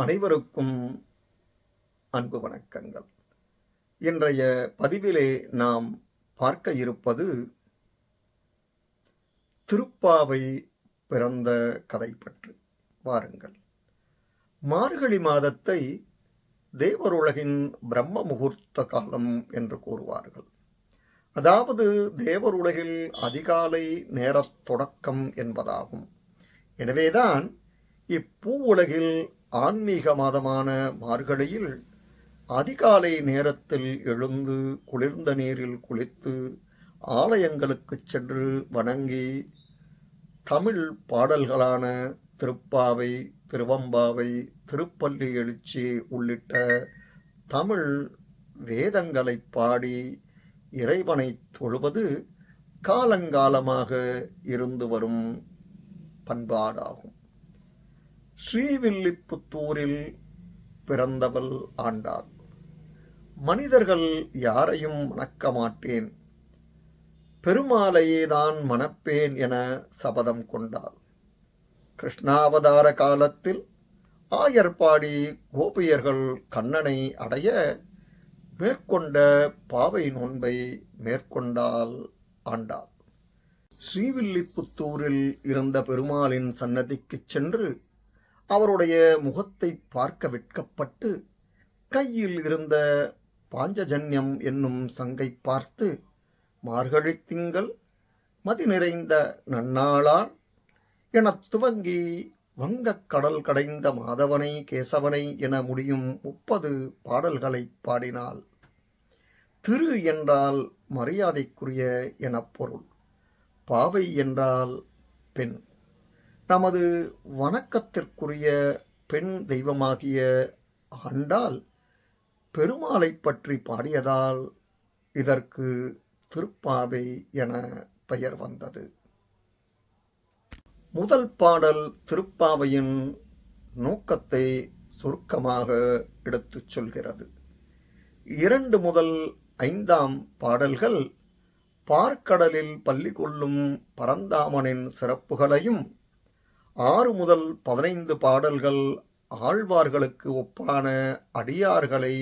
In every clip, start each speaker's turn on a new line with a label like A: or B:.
A: அனைவருக்கும் அன்பு வணக்கங்கள். இன்றைய பதிவிலே நாம் பார்க்க இருப்பது திருப்பாவை பிறந்த கதை பற்றி. வாருங்கள். மார்கழி மாதத்தை தேவருலகின் பிரம்ம முகூர்த்த காலம் என்று கூறுவார்கள். அதாவது தேவருலகில் அதிகாலை நேரத் தொடக்கம் என்பதாகும். எனவேதான் இப்பூ உலகில் ஆன்மீக மாதமான மார்கழியில் அதிகாலை நேரத்தில் எழுந்து குளிர்ந்த நீரில் குளித்து ஆலயங்களுக்கு சென்று வணங்கி தமிழ் பாடல்களான திருப்பாவை, திருவம்பாவை, திருப்பள்ளி எழுச்சி உள்ளிட்ட தமிழ் வேதங்களை பாடி இறைவனை தொழுவது காலங்காலமாக இருந்து வரும் பண்பாடாகும். ஸ்ரீவில்லிபுத்தூரில் பிறந்தவள் ஆண்டாள். மனிதர்கள் யாரையும் மணக்க மாட்டேன், பெருமாளையேதான் மணப்பேன் என சபதம் கொண்டாள். கிருஷ்ணாவதார காலத்தில் ஆயர்பாடி கோபியர்கள் கண்ணனை அடைய மேற்கொண்ட பாவை நோன்பை மேற்கொண்டாள் ஆண்டாள். ஸ்ரீவில்லிபுத்தூரில் இருந்த பெருமாளின் சன்னதிக்கு சென்று அவருடைய முகத்தை பார்க்க வெட்கப்பட்டு கையில் இருந்த பாஞ்சஜன்யம் என்னும் சங்கை பார்த்து மார்கழி திங்கள் மதி நிறைந்த நன்னாளான் எனத் துவங்கி வங்கக் கடல் கடைந்த மாதவனை கேசவனை என முடியும் 30 பாடல்களை பாடினாள். திரு என்றால் மரியாதைக்குரிய எனப் பொருள். பாவை என்றால் பெண். நமது வணக்கத்திற்குரிய பெண் தெய்வமாகிய ஆண்டாள் பெருமாளை பற்றி பாடியதால் இதற்கு திருப்பாவை என பெயர் வந்தது. முதல் பாடல் திருப்பாவையின் நோக்கத்தை சுருக்கமாக எடுத்துச் சொல்கிறது. 2 முதல் 5ஆம் பாடல்கள் பார்க்கடலில் பள்ளி கொள்ளும் பரந்தாமனின் சிறப்புகளையும், 6 முதல் 15 பாடல்கள் ஆழ்வார்களுக்கு ஒப்பான அடியார்களை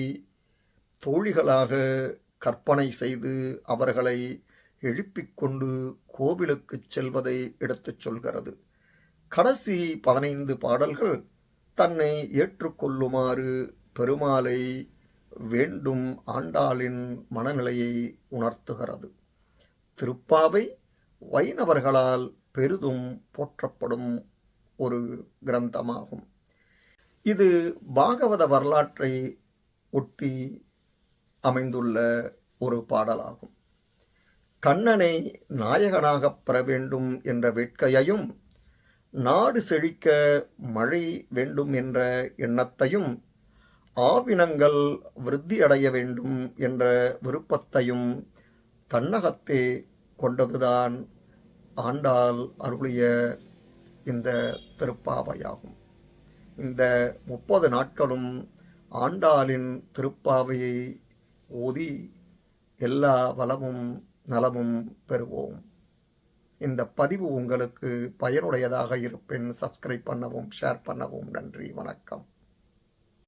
A: தோழிகளாக கற்பனை செய்து அவர்களை எழுப்பிக் கொண்டு கோவிலுக்கு செல்வதை எடுத்துச் சொல்கிறது. கடைசி 15 பாடல்கள் தன்னை ஏற்றுக்கொள்ளுமாறு பெருமாளை வேண்டும் ஆண்டாளின் மனநிலையை உணர்த்துகிறது. திருப்பாவை வைணவர்களால் பெரிதும் போற்றப்படும் ஒரு கிரந்தமாகும். இது பாகவத வரலாற்றை ஒட்டி அமைந்துள்ள ஒரு பாடலாகும். கண்ணனை நாயகனாகப் பெற வேண்டும் என்ற வேட்கையையும், நாடு செழிக்க மழை வேண்டும் என்ற எண்ணத்தையும், ஆவினங்கள் விருத்தியடைய வேண்டும் என்ற விருப்பத்தையும் தன்னகத்தே கொண்டதுதான் ஆண்டாள் அருளிய இந்த திருப்பாவையாகும். இந்த 30 நாட்களும் ஆண்டாளின் திருப்பாவையை ஓதி எல்லா வளமும் நலமும் பெறுவோம். இந்த பதிவு உங்களுக்கு பயனுடையதாக இருப்பின் சப்ஸ்கிரைப் பண்ணவும், ஷேர் பண்ணவும். நன்றி, வணக்கம்.